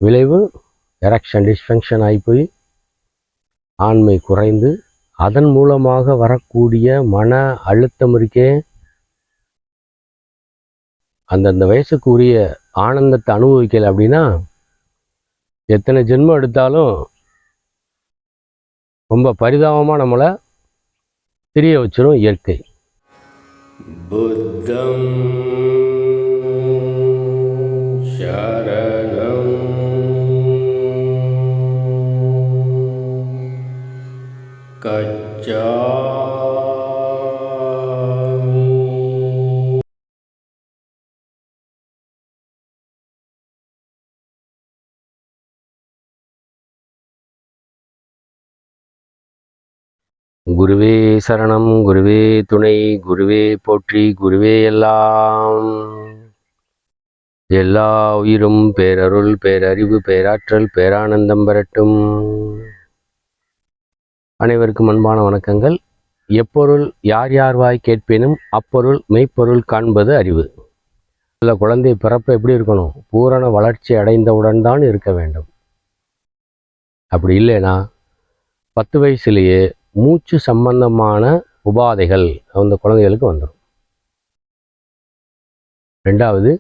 விளைவு erection dysfunction ஆகிப்போய் ஆண்மை குறைந்து அதன் மூலமாக வரக்கூடிய மன அழுத்தம் இருக்கே, அந்தந்த வயசுக்கு உரிய ஆனந்தத்தை அனுபவிக்கலை அப்படின்னா எத்தனை ஜென்மம் எடுத்தாலும் ரொம்ப பரிதாபமாக நம்மளை தெரிய வச்சிரும் இயற்கை. புத்தம் சரணம் கச்சாமி. குருவே சரணம், குருவே துணை, குருவே போற்றி, குருவே எல்லாம். எல்லா உயிரும் பேரருள், பேரறிவு, பேராற்றல், பேரானந்தம் பெறட்டும். அனைவருக்கும் அன்பான வணக்கங்கள். எப்பொருள் யார் யார் வாய் கேட்பினும் அப்பொருள் மெய்ப்பொருள் காண்பது அறிவு. இல்லை, குழந்தை பிறப்பு எப்படி இருக்கணும்? பூரண வளர்ச்சி அடைந்தவுடன் தான் இருக்க வேண்டும். அப்படி இல்லைன்னா 10 வயசுலேயே மூச்சு சம்பந்தமான உபாதைகள் அந்த குழந்தைகளுக்கு வந்துடும். 2வது,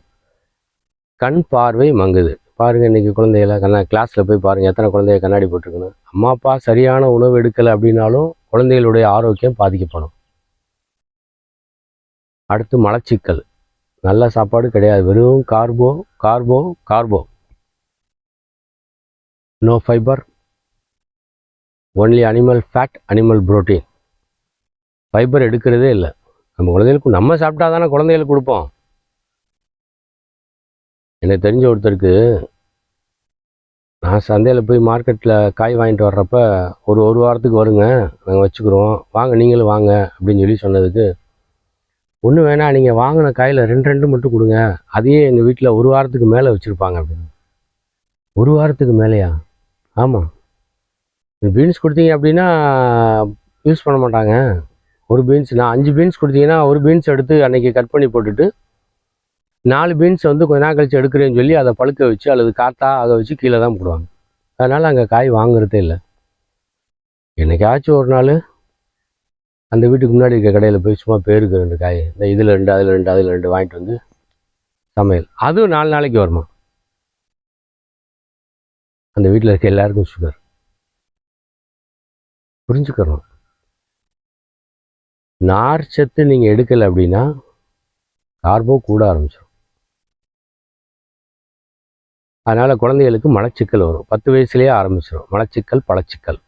கண் பார்வை மங்குது. பாருங்கள், இன்றைக்கி குழந்தைகளை கிளாஸில் போய் பாருங்கள், எத்தனை குழந்தைய கண்ணாடி போட்டிருக்கணும். அம்மா அப்பா சரியான உணவு எடுக்கலை அப்படின்னாலும் குழந்தைகளுடைய ஆரோக்கியம் பாதிக்கப்படும். அடுத்து மலச்சிக்கல். நல்ல சாப்பாடு கிடையாது, வெறும் carbo carbo carbo, no fibre, only animal fat, animal protein. Fibre எடுக்கிறதே இல்லை. நம்ம குழந்தைகளுக்கு நம்ம சாப்பிட்டா தானே குழந்தைகளுக்கு கொடுப்போம். எனக்கு தெரிஞ்ச ஒருத்தருக்கு, நான் சந்தையில் போய் மார்க்கெட்டில் காய் வாங்கிட்டு வர்றப்ப ஒரு வாரத்துக்கு வருங்க, நாங்கள் வச்சுக்கிறோம், வாங்க நீங்களும் வாங்க அப்படின்னு சொல்லி சொன்னதுக்கு, ஒன்றும் வேணாம், நீங்கள் வாங்கின காயில் 2 மட்டும் கொடுங்க, அதையே எங்கள் வீட்டில் 1 வாரத்துக்கு மேலே வச்சுருப்பாங்க அப்படின்னு. 1 வாரத்துக்கு மேலேயா? ஆமாம், பீன்ஸ் கொடுத்தீங்க அப்படின்னா யூஸ் பண்ண மாட்டாங்க. ஒரு பீன்ஸ், நான் 5 பீன்ஸ் கொடுத்தீங்கன்னா 1 பீன்ஸ் எடுத்து அன்றைக்கி கட் பண்ணி போட்டுட்டு 4 பீன்ஸ் வந்து கொஞ்ச நாள் கழிச்சு எடுக்கிறேன்னு சொல்லி அதை பழுக்க வச்சு அல்லது காற்றா ஆக வச்சு கீழே தான் போடுவாங்க. அதனால் அங்கே காய் வாங்குறதே இல்லை. என்னைக்காச்சும் ஒரு நாள் அந்த வீட்டுக்கு முன்னாடி இருக்க கடையில் போய் சும்மா பேருக்கு 2 காய், இந்த இதில் 2 அதில் 2 அதில் 2 வாங்கிட்டு வந்து சமையல். அதுவும் 4 நாளைக்கு வருமா. அந்த வீட்டில் இருக்க எல்லாருக்கும் சுகர். புரிஞ்சுக்கிறோம். நார்ச்சத்து நீங்கள் எடுக்கலை அப்படின்னா கார்போ கூட ஆரம்பிச்சிடும். அதனால் குழந்தைகளுக்கு மலச்சிக்கல் வரும். 10 வயசுலேயே ஆரம்பிச்சிடும் மலச்சிக்கல், பழச்சிக்கல்.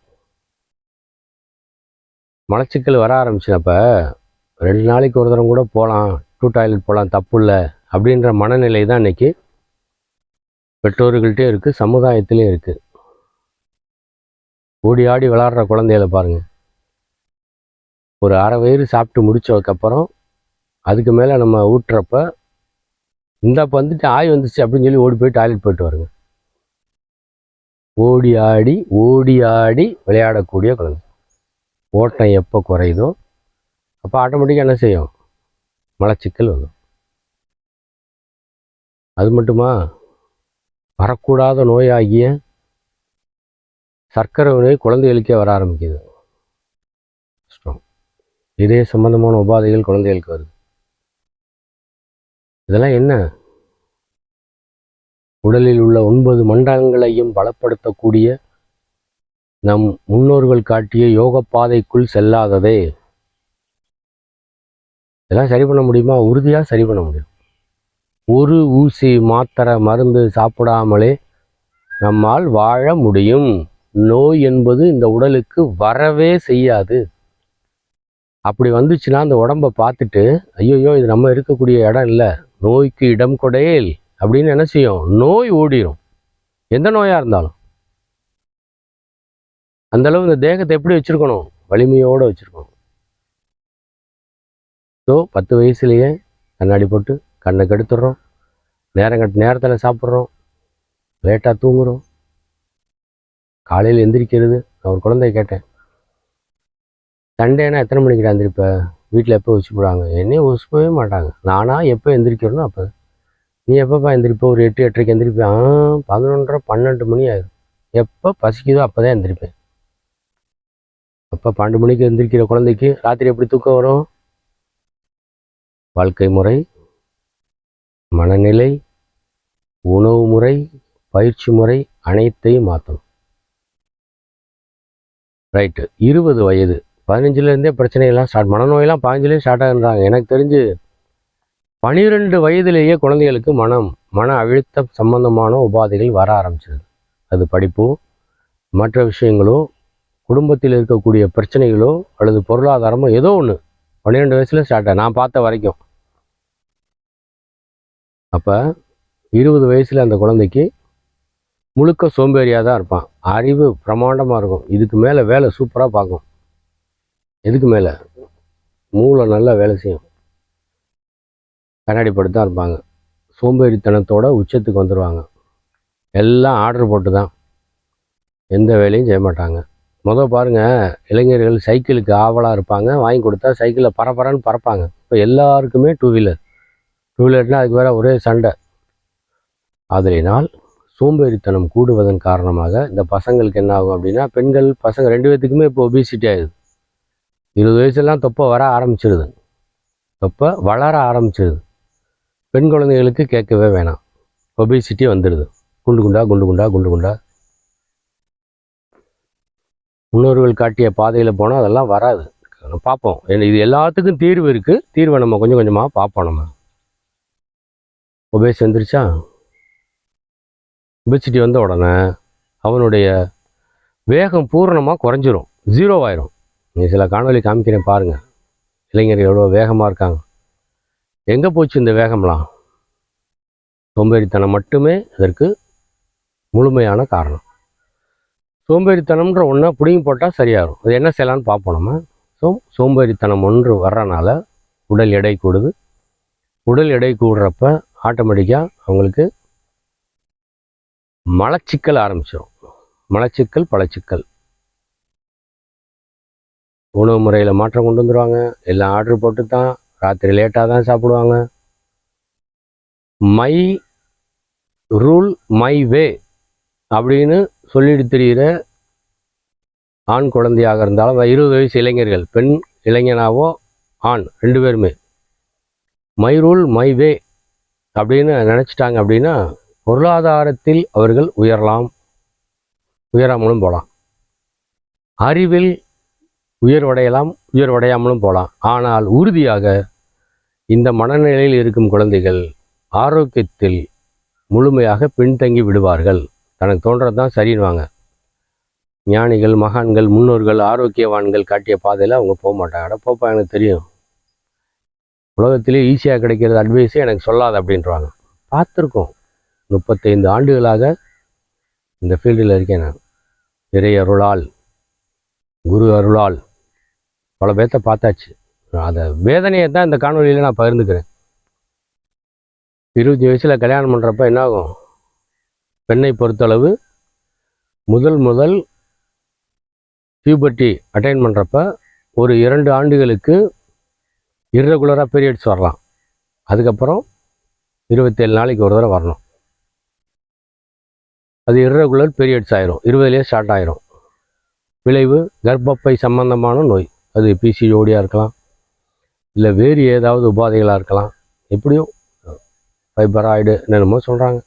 மலச்சிக்கல் வர ஆரம்பிச்சினப்ப 2 நாளைக்கு ஒரு தரம் கூட போகலாம், 2 டாய்லெட் போகலாம், தப்பு இல்லை அப்படின்ற மனநிலை தான் இன்றைக்கி பெற்றோர்கள்ட்டே இருக்குது, சமுதாயத்திலே இருக்குது. ஓடி ஆடி விளாட்ற குழந்தைகளை பாருங்கள். ஒரு அரை வயிறு சாப்பிட்டு முடித்ததுக்கப்புறம் அதுக்கு மேலே நம்ம ஊட்டுறப்ப இந்தாப்போ வந்துட்டு ஆய் வந்துச்சு அப்படின்னு சொல்லி ஓடி போய் டாய்லெட் போயிட்டு வருங்க. ஓடி ஆடி விளையாடக்கூடிய குழந்தை. ஓட்டம் எப்போ குறையுதோ அப்போ ஆட்டோமேட்டிக்காக என்ன செய்யும்? மலச்சிக்கல் வந்துடும். அது மட்டுமா, வரக்கூடாத நோயாகிய சர்க்கரை நோய் குழந்தைகளுக்கே வர ஆரம்பிக்குது. இதே சம்பந்தமான உபாதைகள் குழந்தைகளுக்கு வருது. இதெல்லாம் என்ன? உடலில் உள்ள 9 மண்டலங்களையும் பலப்படுத்தக்கூடிய நம் முன்னோர்கள் காட்டிய யோக பாதைக்குள் செல்லாததே. இதெல்லாம் சரி பண்ண முடியுமா? உறுதியாக சரி பண்ண முடியும். ஒரு ஊசி மாத்திரை மருந்து சாப்பிடாமலே நம்மால் வாழ முடியும். நோய் என்பது இந்த உடலுக்கு வரவே செய்யாது. அப்படி வந்துச்சுன்னா அந்த உடம்பை பார்த்துட்டு, ஐயோ இது நம்ம இருக்கக்கூடிய இடம் இல்லை, நோய்க்கு இடம் கொடையேல் அப்படின்னு என்ன செய்யும்? நோய் ஓடிடும். எந்த நோயாக இருந்தாலும். அந்தளவு இந்த தேகத்தை எப்படி வச்சுருக்கணும்? வலிமையோடு வச்சுருக்கணும். ஸோ 10 வயசுலேயே கண்ணாடி போட்டு கண்ணை கெடுத்துடுறோம், நேரத்தில் சாப்பிட்றோம், லேட்டாக தூங்குறோம், காலையில் எந்திரிக்கிறது. நான் ஒரு குழந்தைய கேட்டேன், சண்டேனா எத்தனை மணிக்கு எந்திரிப்ப? வீட்டில் எப்போ வச்சு போடுவாங்க? என்னையும் வச்சுக்கவே மாட்டாங்க. நானாக எப்போ எந்திரிக்கிறேனோ அப்போ. நீ எப்பப்பா எந்திரிப்ப? ஒரு 8, 8:30க்கு எந்திரிப்பேன். 11:30, 12 மணி ஆயிடும். எப்போ பசிக்குதோ அப்போ தான் எந்திரிப்பேன். அப்போ 12 மணிக்கு எந்திரிக்கிற குழந்தைக்கு ராத்திரி எப்படி தூக்கம் வரும்? வாழ்க்கை முறை, மனநிலை, உணவு முறை, பயிற்சி முறை அனைத்தையும் மாற்றணும். ரைட்டு. 20 வயது 15லேருந்தே பிரச்சனையெல்லாம் ஸ்டார்ட், மனநோயெல்லாம் 15லேயே ஸ்டார்ட் ஆகுன்றாங்க. எனக்கு தெரிஞ்சு 12 வயதிலேயே குழந்தைகளுக்கு மன அழுத்தம் சம்பந்தமான உபாதைகள் வர ஆரம்பிச்சிருது. அது படிப்போ, மற்ற விஷயங்களோ, குடும்பத்தில் இருக்கக்கூடிய பிரச்சனைகளோ அல்லது பொருளாதாரமோ ஏதோ ஒன்று 12 வயசுல ஸ்டார்ட் ஆகும் நான் பார்த்த வரைக்கும். அப்போ 20 வயசில் அந்த குழந்தைக்கு முழுக்க சோம்பேறியாக தான் இருப்பான். அறிவு பிரமாண்டமாக இருக்கும். இதுக்கு மேலே வேலை சூப்பராக பார்க்கும். எதுக்கு மேலே? மூளை நல்லா வேலை செய்யும். கண்ணாடி படுத்து தான் இருப்பாங்க. சோம்பேறித்தனத்தோட உச்சத்துக்கு வந்துடுவாங்க. எல்லாம் ஆர்டர் போட்டு தான், எந்த வேலையும் செய்ய மாட்டாங்க. பாருங்கள், இளைஞர்கள் சைக்கிளுக்கு ஆவலாக இருப்பாங்க. வாங்கி கொடுத்தா சைக்கிளில் பரபரன்னு பறப்பாங்க. இப்போ எல்லாருக்குமே டூ வீலர்னால் அதுக்கு வேற ஒரே சண்டை. அதனால் சோம்பேறித்தனம் கூடுவதன் காரணமாக இந்த பசங்களுக்கு என்ன ஆகும் அப்படின்னா, பெண்கள் பசங்க 2 பேத்துக்குமே இப்போ ஒபிசிட்டி ஆகுது. 20 வயசுலாம் தொப்பை வர ஆரம்பிச்சிடுது. தொப்பை வளர ஆரம்பிச்சிடுது. பெண் குழந்தைகளுக்கு கேட்கவே வேணாம், ஒபிசிட்டி வந்துடுது. குண்டு குண்டா. முன்னோர்கள் காட்டிய பாதையில் போனால் அதெல்லாம் வராது. பார்ப்போம். இது எல்லாத்துக்கும் தீர்வு இருக்குது. தீர்வை நம்ம கொஞ்சம் கொஞ்சமாக பார்ப்போம். நம்ம ஒபேஸ் வந்துருச்சா, ஒபேசிட்டி வந்த உடனே அவனுடைய வேகம் பூரணமாக குறைஞ்சிரும், 0 ஆயிரும். நீ சில காணொலி காமிக்கிறேன் பாருங்கள். இளைஞர்கள் எவ்வளோ வேகமாக இருக்காங்க. எங்கே போச்சு இந்த வேகம்லாம்? சோம்பேறித்தனம் மட்டுமே அதற்கு முழுமையான காரணம். சோம்பேறித்தனம்ன்ற ஒன்றை பிடிங்கி போட்டால் சரியாகும். அது என்ன செய்யலான்னு பார்ப்போம் நம்ம. சோம்பேறித்தனம் ஒன்று வர்றனால உடல் எடை கூடுது. உடல் எடை கூடுறப்ப ஆட்டோமேட்டிக்காக அவங்களுக்கு மலச்சிக்கல் ஆரம்பிச்சிடும். மலச்சிக்கல், பழச்சிக்கல். உணவு முறையில் மாற்றம் கொண்டு வந்துடுவாங்க. எல்லாம் ஆர்டர் போட்டு தான், ராத்திரி லேட்டாக தான் சாப்பிடுவாங்க. மை ரூல் மை வே அப்படின்னு சொல்லிட்டு தெரிகிற ஆண் குழந்தையாக இருந்தாலும் 20 வயசு இளைஞர்கள், பெண் இளைஞனாவோ ஆண் 2 பேருமே மை ரூல் மை வே அப்படின்னு நினச்சிட்டாங்க அப்படின்னா பொருளாதாரத்தில் அவர்கள் உயரலாம், உயராமலும் போகலாம். அறிவில் உயர்வடையலாம், உயர்வடையாமலும் போகலாம். ஆனால் உறுதியாக இந்த மனநிலையில் இருக்கும் குழந்தைகள் ஆரோக்கியத்தில் முழுமையாக பின்தங்கி விடுவார்கள். தனக்கு தோன்றது தான் சரின்னுவாங்க. ஞானிகள், மகான்கள், முன்னோர்கள், ஆரோக்கியவான்கள் காட்டிய பாதையில் அவங்க போக மாட்டாங்க. போப்பா, எனக்கு தெரியும், உலகத்திலே ஈஸியாக கிடைக்கிறது அட்வைஸே எனக்கு சொல்லாது அப்படின்றாங்க. பார்த்துருக்கோம். 35 ஆண்டுகளாக இந்த ஃபீல்டில் இருக்கேன் நான். இறை அருளால், குரு அருளால் பல பேர்த்த பார்த்தாச்சு. அதை வேதனையை தான் இந்த காணொலியில் நான் பகிர்ந்துக்கிறேன். 20 வயசில் கல்யாணம் பண்ணுறப்ப என்னாகும்? பெண்ணை பொறுத்தளவு முதல் பியூபர்ட்டி அட்டைன் பண்ணுறப்ப ஒரு 2 ஆண்டுகளுக்கு இர்ரெகுலராக பீரியட்ஸ் வரலாம். அதுக்கப்புறம் 27 நாளைக்கு ஒரு தடவை வரணும். அது இர்ரெகுலர் பீரியட்ஸ் ஆயிரும். 20லேயே ஸ்டார்ட் ஆயிரும். விளைவு கர்ப்பப்பை சம்பந்தமான நோய். அது பிசிஓடியாக இருக்கலாம், இல்லை வேறு ஏதாவது உபாதைகளாக இருக்கலாம். எப்படியும் ஃபைபராய்டு என்னென்னமோ சொல்கிறாங்க.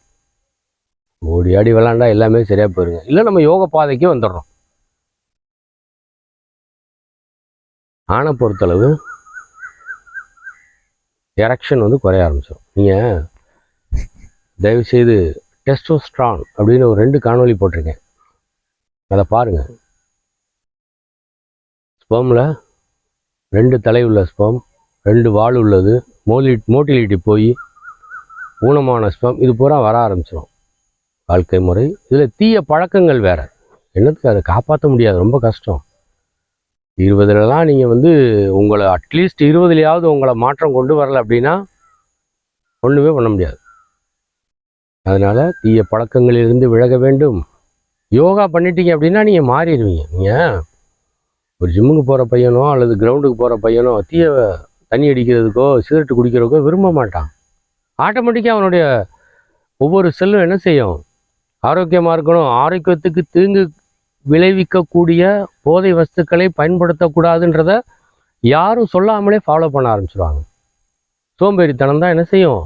ஓடி ஆடி விளாண்டா எல்லாமே சரியாக போயிருங்க. இல்லை நம்ம யோக பாதைக்கு வந்துடுறோம். ஆணை பொறுத்தளவு எரெக்ஷன் குறைய ஆரம்பிச்சிடும். நீங்கள் தயவுசெய்து டெஸ்டோஸ்ட்ரான் அப்படின்னு ஒரு 2 காணொலி போட்டிருக்கேன், அதை பாருங்கள். ஸ்பெர்மில் 2 தலை உள்ள ஸ்பெர்ம், 2 வால் உள்ளது, மோட்டிலிட்டி போய் ஊனமான ஸ்பெர்ம், இது பூரா வர ஆரம்பிச்சிடும். வாழ்க்கை முறை இதில் தீய பழக்கங்கள் வேறு. என்னத்துக்கு அதை காப்பாற்ற முடியாது, ரொம்ப கஷ்டம். 20லலாம் நீங்கள் உங்களை அட்லீஸ்ட் 20லையாவது உங்களை மாற்றம் கொண்டு வரலை அப்படின்னா ஒன்றுமே பண்ண முடியாது. அதனால் தீய பழக்கங்களிலிருந்து விலக வேண்டும். யோகா பண்ணிட்டீங்க அப்படின்னா நீங்கள் மாறிடுவீங்க. நீங்கள் ஒரு ஜிம்முக்கு போகிற பையனோ அல்லது கிரவுண்டுக்கு போகிற பையனோ தீய தண்ணி அடிக்கிறதுக்கோ சிகரெட்டு குடிக்கிறதுக்கோ விரும்ப மாட்டான். ஆட்டோமேட்டிக்காக அவனுடைய ஒவ்வொரு செல்லும் என்ன செய்யும்? ஆரோக்கியமாக இருக்கணும். ஆரோக்கியத்துக்கு தீங்கு விளைவிக்கக்கூடிய போதை வஸ்துக்களை பயன்படுத்தக்கூடாதுன்றத யாரும் சொல்லாமலே ஃபாலோ பண்ண ஆரம்பிச்சிடுவாங்க. சோம்பேறித்தனம் தான் என்ன செய்யும்?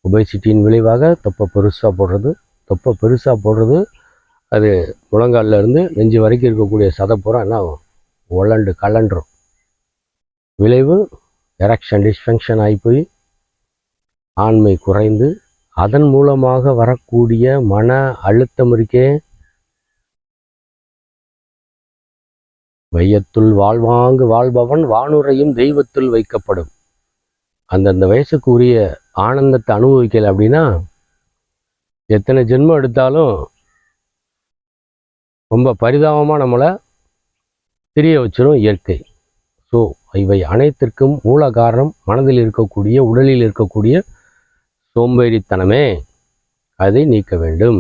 ஒபேசிட்டியின் விளைவாக தொப்பை பெருசாக போடுறது. அது முழங்காலில் இருந்து நெஞ்சு வரைக்கும் இருக்கக்கூடிய சதைப்புறம் என்ன ஆகும்? கலண்டுரும். விளைவு எரெக்ஷன் டிஸ்ஃபங்க்ஷன் ஆகி போய் ஆண்மை குறைந்து அதன் மூலமாக வரக்கூடிய மன அழுத்தம் இருக்கே, வையத்துள் வாழ்வாங்கு வாழ்பவன் வானுரையும் தெய்வத்துள் வைக்கப்படும். அந்தந்த வயசுக்கு உரிய ஆனந்தத்தை அனுபவிக்கலை அப்படின்னா எத்தனை ஜென்மம் எடுத்தாலும் ரொம்ப பரிதாபமாக நம்மளை தெரிய வச்சிடும் இயற்கை. ஸோ இவை அனைத்திற்கும் மூல காரணம் மனதில் இருக்கக்கூடிய, உடலில் இருக்கக்கூடிய சோம்பேறித்தனமே. அதை நீக்க வேண்டும்.